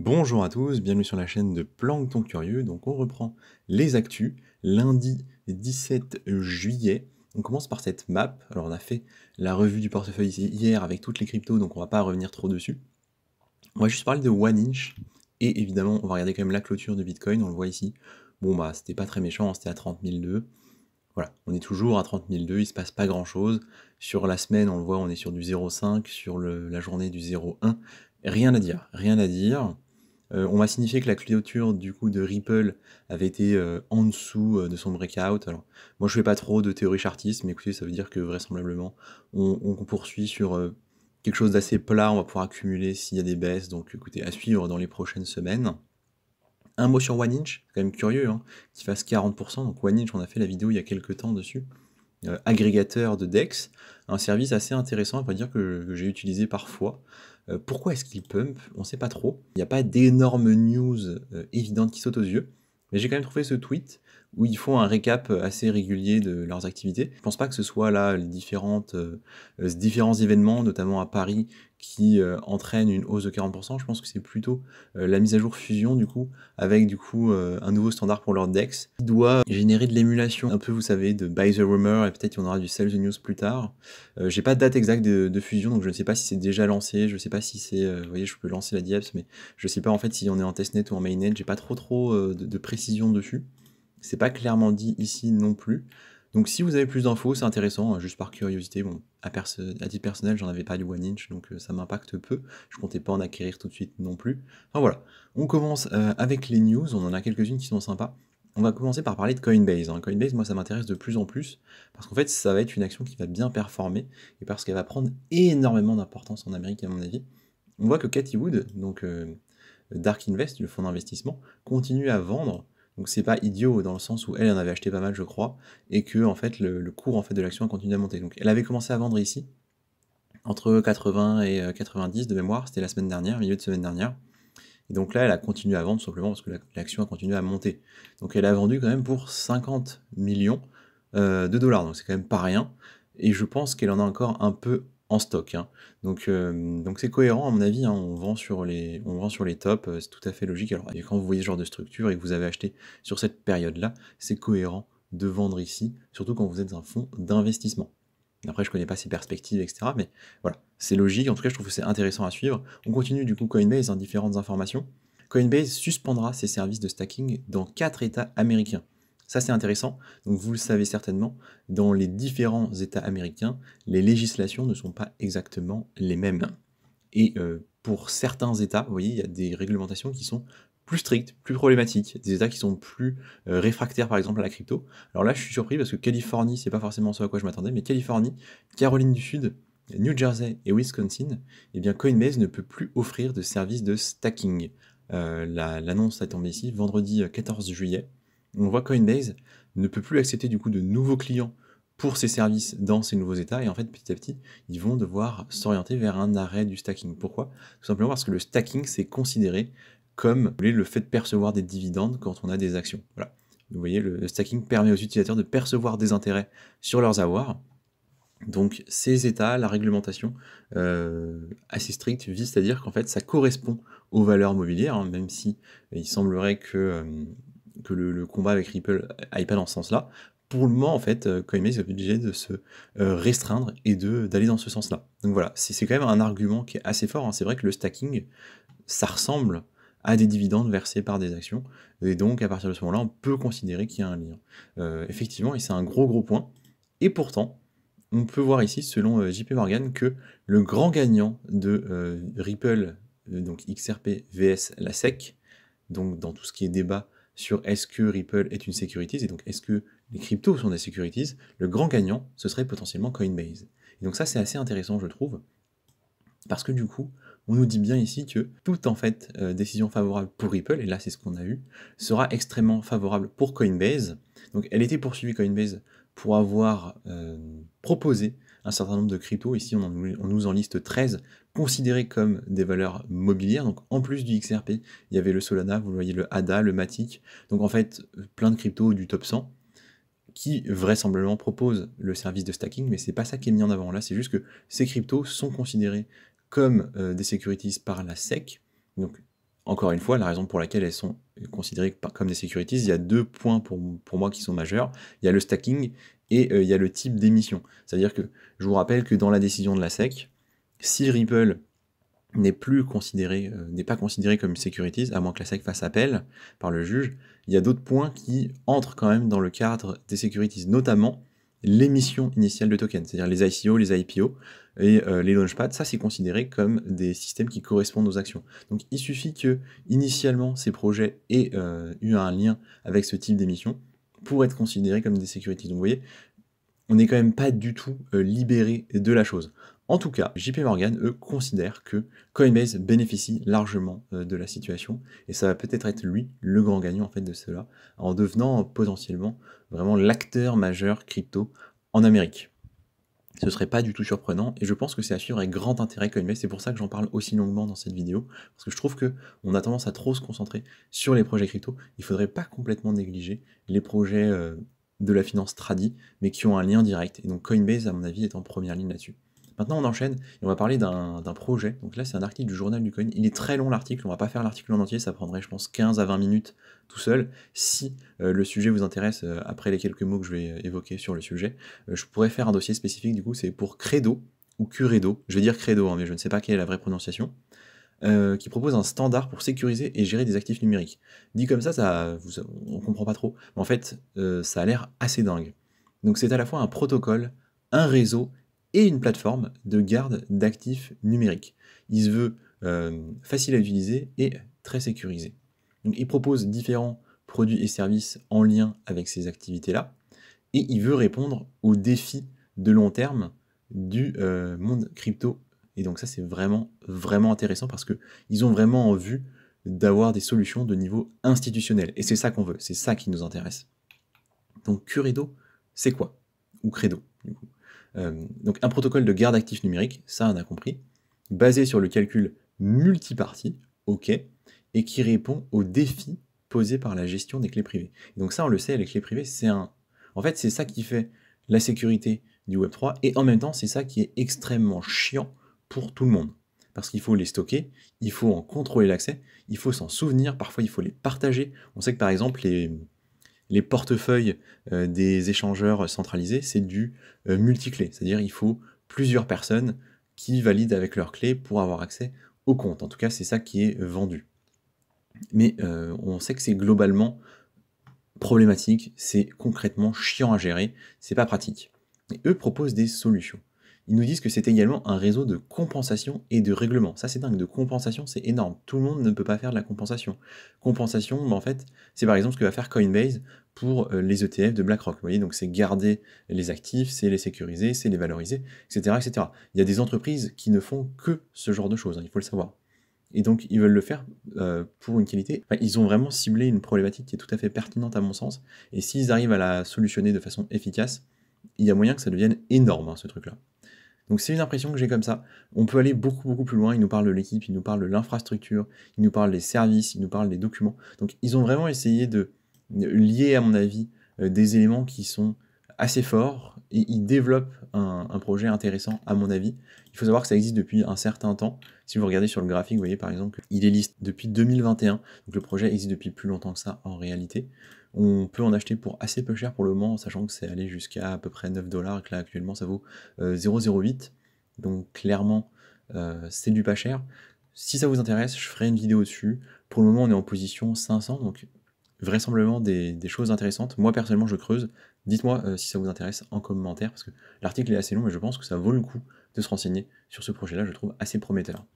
Bonjour à tous, bienvenue sur la chaîne de Plancton Curieux. Donc on reprend les actus, lundi 17 juillet. On commence par cette map. Alors on a fait la revue du portefeuille hier avec toutes les cryptos, donc on va pas revenir trop dessus. On va juste parler de OneInch, et évidemment on va regarder quand même la clôture de Bitcoin, on le voit ici. Bon bah c'était pas très méchant, c'était à 30 002. Voilà, on est toujours à 30 002, il se passe pas grand chose. Sur la semaine, on le voit, on est sur du 0,5, sur la journée du 0,1. Rien à dire, rien à dire. On m'a signifié que la clôture du coup de Ripple avait été en dessous de son breakout. Alors, moi je fais pas trop de théorie chartiste, mais écoutez, ça veut dire que vraisemblablement on poursuit sur quelque chose d'assez plat, on va pouvoir accumuler s'il y a des baisses, donc écoutez, à suivre dans les prochaines semaines. Un mot sur OneInch, c'est quand même curieux, hein, qu'il fasse 40%, donc OneInch, on a fait la vidéo il y a quelques temps dessus. Agrégateur de DEX, un service assez intéressant, on va dire que j'ai utilisé parfois. Pourquoi est-ce qu'il pump? On ne sait pas trop. Il n'y a pas d'énormes news évidentes qui sautent aux yeux, mais j'ai quand même trouvé ce tweet où ils font un récap assez régulier de leurs activités. Je pense pas que ce soit là les différents événements, notamment à Paris, qui entraînent une hausse de 40%. Je pense que c'est plutôt la mise à jour Fusion du coup, avec du coup un nouveau standard pour leur DEX, qui doit générer de l'émulation, un peu vous savez, de Buy the Rumor, et peut-être qu'il y en aura du Sell the News plus tard. J'ai pas de date exacte de Fusion, donc je ne sais pas si c'est déjà lancé, je sais pas si c'est, vous voyez, je peux lancer la Dieps, mais je sais pas en fait si on est en testnet ou en mainnet, j'ai pas trop de précision dessus. C'est pas clairement dit ici non plus. Donc si vous avez plus d'infos, c'est intéressant, juste par curiosité. Bon, à titre personnel, j'en avais pas du OneInch, donc ça m'impacte peu. Je comptais pas en acquérir tout de suite non plus. Enfin voilà, on commence avec les news, on en a quelques-unes qui sont sympas. On va commencer par parler de Coinbase. Coinbase, moi, ça m'intéresse de plus en plus, parce qu'en fait, ça va être une action qui va bien performer, et parce qu'elle va prendre énormément d'importance en Amérique, à mon avis. On voit que Cathie Wood, donc Dark Invest, le fonds d'investissement, continue à vendre. Donc c'est pas idiot dans le sens où elle en avait acheté pas mal, je crois, et que en fait le cours en fait de l'action a continué à monter. Donc elle avait commencé à vendre ici entre 80 et 90 de mémoire, c'était la semaine dernière, milieu de semaine dernière. Et donc là, elle a continué à vendre simplement parce que l'action a continué à monter. Donc elle a vendu quand même pour 50 millions de dollars, donc c'est quand même pas rien. Et je pense qu'elle en a encore un peu en stock, hein. Donc c'est cohérent à mon avis, hein, on vend sur les tops, c'est tout à fait logique. Alors et quand vous voyez ce genre de structure et que vous avez acheté sur cette période-là, c'est cohérent de vendre ici, surtout quand vous êtes un fonds d'investissement. Après, je connais pas ses perspectives, etc. Mais voilà, c'est logique. En tout cas, je trouve que c'est intéressant à suivre. On continue du coup Coinbase, différentes informations. Coinbase suspendra ses services de stacking dans 4 États américains. Ça, c'est intéressant. Donc, vous le savez certainement, dans les différents États américains, les législations ne sont pas exactement les mêmes. Et pour certains États, vous voyez, il y a des réglementations qui sont plus strictes, plus problématiques, des États qui sont plus réfractaires par exemple à la crypto. Alors là, je suis surpris parce que Californie, c'est pas forcément ce à quoi je m'attendais, mais Californie, Caroline du Sud, New Jersey et Wisconsin, eh bien Coinbase ne peut plus offrir de service de stacking. L'annonce est tombée ici, vendredi 14 juillet. On voit Coinbase ne peut plus accepter du coup de nouveaux clients pour ces services dans ces nouveaux états, et en fait petit à petit, ils vont devoir s'orienter vers un arrêt du stacking. Pourquoi? Tout simplement parce que le stacking, c'est considéré comme le fait de percevoir des dividendes quand on a des actions. Voilà. Vous voyez, le stacking permet aux utilisateurs de percevoir des intérêts sur leurs avoirs. Donc ces états, la réglementation assez stricte vise à dire qu'en fait ça correspond aux valeurs mobilières, hein, même si il semblerait que le combat avec Ripple aille pas dans ce sens-là. Pour le moment, en fait, Coinbase est obligé de se restreindre et d'aller dans ce sens-là. Donc voilà, c'est quand même un argument qui est assez fort, hein. C'est vrai que le stacking, ça ressemble à des dividendes versés par des actions, et donc à partir de ce moment-là, on peut considérer qu'il y a un lien. Effectivement, et c'est un gros point, et pourtant, on peut voir ici, selon JP Morgan, que le grand gagnant de Ripple, donc XRP vs la SEC, donc dans tout ce qui est débat sur est-ce que Ripple est une securities, et donc est-ce que les cryptos sont des securities, le grand gagnant, ce serait potentiellement Coinbase. Et donc ça, c'est assez intéressant, je trouve, parce que du coup, on nous dit bien ici que toute en fait décision favorable pour Ripple, et là c'est ce qu'on a eu, sera extrêmement favorable pour Coinbase. Donc elle était poursuivie Coinbase pour avoir proposé un certain nombre de cryptos, ici on nous en liste 13, considérés comme des valeurs mobilières. Donc en plus du XRP, il y avait le Solana, vous voyez le ADA, le Matic, donc en fait plein de cryptos du top 100, qui vraisemblablement proposent le service de stacking, mais c'est pas ça qui est mis en avant. Là, c'est juste que ces cryptos sont considérés comme des securities par la SEC, donc Encore une fois, la raison pour laquelle elles sont considérées comme des securities, il y a 2 points pour moi qui sont majeurs. Il y a le stacking et il y a le type d'émission. C'est-à-dire que je vous rappelle que dans la décision de la SEC, si Ripple n'est pas considéré comme securities, à moins que la SEC fasse appel par le juge, il y a d'autres points qui entrent quand même dans le cadre des securities, notamment l'émission initiale de tokens, c'est-à-dire les ICO, les IPO et les launchpads, ça c'est considéré comme des systèmes qui correspondent aux actions. Donc il suffit que initialement ces projets aient eu un lien avec ce type d'émission pour être considérés comme des securities. Donc vous voyez, on n'est quand même pas du tout libéré de la chose. En tout cas, JP Morgan, eux, considèrent que Coinbase bénéficie largement de la situation, et ça va peut-être être lui, le grand gagnant en fait de cela, en devenant potentiellement vraiment l'acteur majeur crypto en Amérique. Ce serait pas du tout surprenant, et je pense que c'est à suivre avec grand intérêt Coinbase, c'est pour ça que j'en parle aussi longuement dans cette vidéo, parce que je trouve qu'on a tendance à trop se concentrer sur les projets crypto, il faudrait pas complètement négliger les projets de la finance tradi, mais qui ont un lien direct, et donc Coinbase, à mon avis, est en première ligne là-dessus. Maintenant, on enchaîne et on va parler d'un projet. Donc là, c'est un article du journal du coin. Il est très long l'article, on va pas faire l'article en entier, ça prendrait, je pense, 15 à 20 minutes tout seul. Si le sujet vous intéresse, après les quelques mots que je vais évoquer sur le sujet, je pourrais faire un dossier spécifique, du coup, c'est pour Credo ou Curedo. Je vais dire Credo, hein, mais je ne sais pas quelle est la vraie prononciation. Qui propose un standard pour sécuriser et gérer des actifs numériques. Dit comme ça on comprend pas trop, mais en fait, ça a l'air assez dingue. Donc c'est à la fois un protocole, un réseau et une plateforme de garde d'actifs numériques. Il se veut facile à utiliser et très sécurisé. Donc il propose différents produits et services en lien avec ces activités-là, et il veut répondre aux défis de long terme du monde crypto. Et donc ça c'est vraiment, vraiment intéressant parce qu'ils ont vraiment en vue d'avoir des solutions de niveau institutionnel. Et c'est ça qu'on veut, c'est ça qui nous intéresse. Donc Curedo, c'est quoi? Ou Credo, du coup. Donc un protocole de garde actifs numériques, ça on a compris, basé sur le calcul multipartie, ok, et qui répond aux défis posés par la gestion des clés privées. Et donc ça on le sait, les clés privées, en fait c'est ça qui fait la sécurité du Web3, et en même temps c'est ça qui est extrêmement chiant pour tout le monde. Parce qu'il faut les stocker, il faut en contrôler l'accès, il faut s'en souvenir, parfois il faut les partager. On sait que par exemple les portefeuilles des échangeurs centralisés, c'est du multiclé, c'est-à-dire il faut plusieurs personnes qui valident avec leur clé pour avoir accès au compte. En tout cas, c'est ça qui est vendu. Mais on sait que c'est globalement problématique, c'est concrètement chiant à gérer, c'est pas pratique. Et eux proposent des solutions. Ils nous disent que c'est également un réseau de compensation et de règlement. Ça c'est dingue, de compensation c'est énorme. Tout le monde ne peut pas faire de la compensation. Compensation, en fait, c'est par exemple ce que va faire Coinbase pour les ETF de BlackRock. Vous voyez, donc c'est garder les actifs, c'est les sécuriser, c'est les valoriser, etc., etc. Il y a des entreprises qui ne font que ce genre de choses, hein, il faut le savoir. Et donc ils veulent le faire pour une qualité. Enfin, ils ont vraiment ciblé une problématique qui est tout à fait pertinente à mon sens. Et s'ils arrivent à la solutionner de façon efficace, il y a moyen que ça devienne énorme, hein, ce truc-là. Donc c'est une impression que j'ai comme ça. On peut aller beaucoup beaucoup plus loin. Ils nous parlent de l'équipe, ils nous parlent de l'infrastructure, ils nous parlent des services, ils nous parlent des documents. Donc ils ont vraiment essayé de lier, à mon avis, des éléments qui sont assez forts, et ils développent un projet intéressant, à mon avis. Il faut savoir que ça existe depuis un certain temps. Si vous regardez sur le graphique, vous voyez par exemple qu'il est listé depuis 2021. Donc le projet existe depuis plus longtemps que ça en réalité. On peut en acheter pour assez peu cher pour le moment, sachant que c'est allé jusqu'à à peu près 9 $, et que là actuellement ça vaut 0,08. Donc clairement, c'est du pas cher. Si ça vous intéresse, je ferai une vidéo dessus. Pour le moment, on est en position 500, donc vraisemblablement des choses intéressantes. Moi personnellement, je creuse. Dites-moi si ça vous intéresse en commentaire, parce que l'article est assez long, mais je pense que ça vaut le coup de se renseigner sur ce projet-là, je le trouve assez prometteur.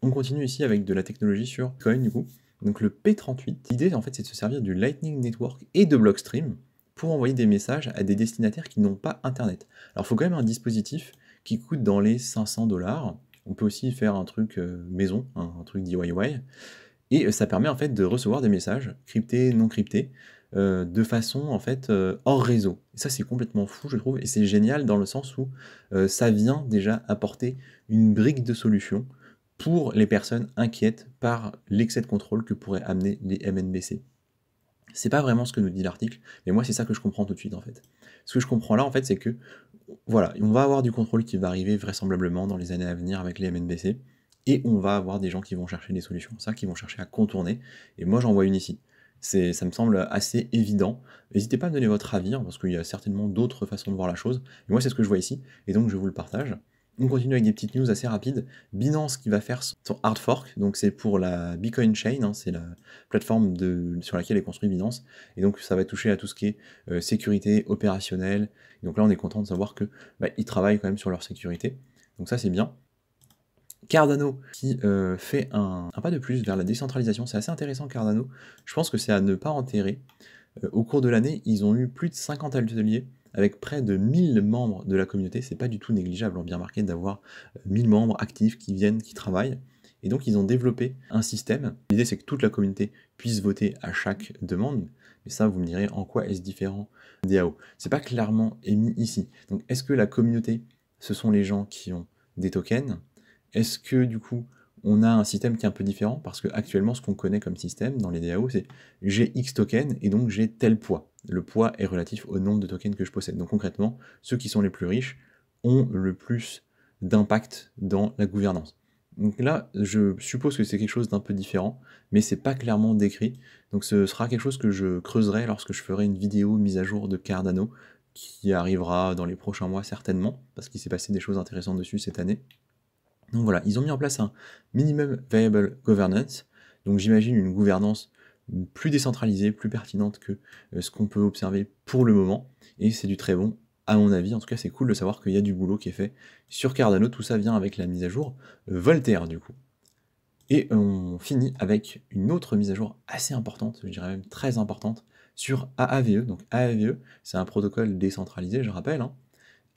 On continue ici avec de la technologie sur Coin du coup. Donc le P38, l'idée en fait c'est de se servir du Lightning Network et de Blockstream pour envoyer des messages à des destinataires qui n'ont pas internet. Alors il faut quand même un dispositif qui coûte dans les 500 $. On peut aussi faire un truc maison, un truc DIY. Et ça permet en fait de recevoir des messages cryptés, non cryptés, de façon en fait hors réseau. Et ça c'est complètement fou je trouve, et c'est génial dans le sens où ça vient déjà apporter une brique de solution pour les personnes inquiètes par l'excès de contrôle que pourraient amener les MNBC. C'est pas vraiment ce que nous dit l'article, mais moi c'est ça que je comprends tout de suite en fait. Ce que je comprends là en fait c'est que, voilà, on va avoir du contrôle qui va arriver vraisemblablement dans les années à venir avec les MNBC, et on va avoir des gens qui vont chercher des solutions à ça, qui vont chercher à contourner, et moi j'en vois une ici. Ça me semble assez évident. N'hésitez pas à me donner votre avis, hein, parce qu'il y a certainement d'autres façons de voir la chose, et moi c'est ce que je vois ici, et donc je vous le partage. On continue avec des petites news assez rapides. Binance qui va faire son hard fork, donc c'est pour la Bitcoin Chain, hein, c'est la plateforme sur laquelle est construit Binance, et donc ça va toucher à tout ce qui est sécurité opérationnelle. Et donc là on est content de savoir que ils travaillent quand même sur leur sécurité, donc ça c'est bien. Cardano qui fait un pas de plus vers la décentralisation, c'est assez intéressant Cardano, je pense que c'est à ne pas enterrer. Au cours de l'année, ils ont eu plus de 50 ateliers avec près de 1000 membres de la communauté, c'est pas du tout négligeable, on bien marqué d'avoir 1000 membres actifs qui viennent, qui travaillent, et donc ils ont développé un système. L'idée c'est que toute la communauté puisse voter à chaque demande, mais ça vous me direz en quoi est-ce différent des DAO. C'est pas clairement émis ici. Donc est-ce que la communauté, ce sont les gens qui ont des tokens? Est-ce que du coup on a un système qui est un peu différent? Parce que actuellement ce qu'on connaît comme système dans les DAO, c'est j'ai X tokens et donc j'ai tel poids. Le poids est relatif au nombre de tokens que je possède. Donc concrètement, ceux qui sont les plus riches ont le plus d'impact dans la gouvernance. Donc là, je suppose que c'est quelque chose d'un peu différent, mais c'est pas clairement décrit. Donc ce sera quelque chose que je creuserai lorsque je ferai une vidéo mise à jour de Cardano, qui arrivera dans les prochains mois certainement, parce qu'il s'est passé des choses intéressantes dessus cette année. Donc voilà, ils ont mis en place un minimum viable governance, donc j'imagine une gouvernance plus décentralisée, plus pertinente que ce qu'on peut observer pour le moment, et c'est du très bon à mon avis. En tout cas c'est cool de savoir qu'il y a du boulot qui est fait sur Cardano. Tout ça vient avec la mise à jour Voltaire du coup. Et on finit avec une autre mise à jour assez importante, je dirais même très importante, sur AAVE. Donc AAVE, c'est un protocole décentralisé, je rappelle, hein.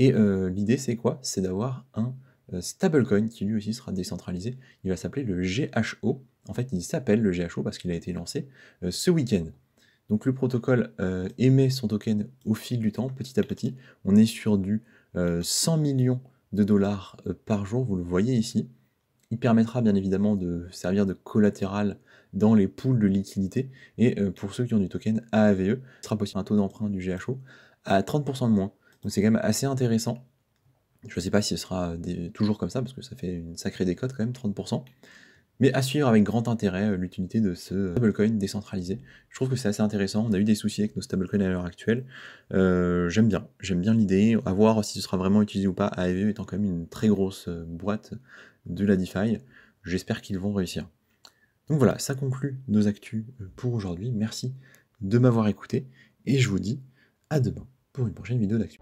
Et l'idée c'est quoi? C'est d'avoir un stablecoin qui lui aussi sera décentralisé. Il va s'appeler le GHO. En fait, il s'appelle le GHO parce qu'il a été lancé ce week-end. Donc le protocole émet son token au fil du temps, petit à petit. On est sur du 100 millions de dollars par jour, vous le voyez ici. Il permettra bien évidemment de servir de collatéral dans les pools de liquidité. Et pour ceux qui ont du token AAVE, il sera possible un taux d'emprunt du GHO à 30% de moins. Donc c'est quand même assez intéressant. Je ne sais pas si ce sera toujours comme ça, parce que ça fait une sacrée décote quand même, 30%. Mais à suivre avec grand intérêt l'utilité de ce stablecoin décentralisé. Je trouve que c'est assez intéressant. On a eu des soucis avec nos stablecoins à l'heure actuelle. J'aime bien l'idée. À voir si ce sera vraiment utilisé ou pas. AEVE étant quand même une très grosse boîte de la DeFi. J'espère qu'ils vont réussir. Donc voilà, ça conclut nos actus pour aujourd'hui. Merci de m'avoir écouté. Et je vous dis à demain pour une prochaine vidéo d'actu.